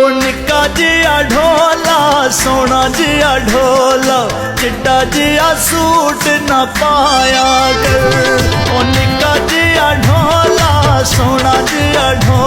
ओ निक्का जिहा ढोला सोना जिहा ढोला चिट्टा जिहा सूट ना पाया कर। ओ निक्का जिहा ढोला सोना जिहा ढोला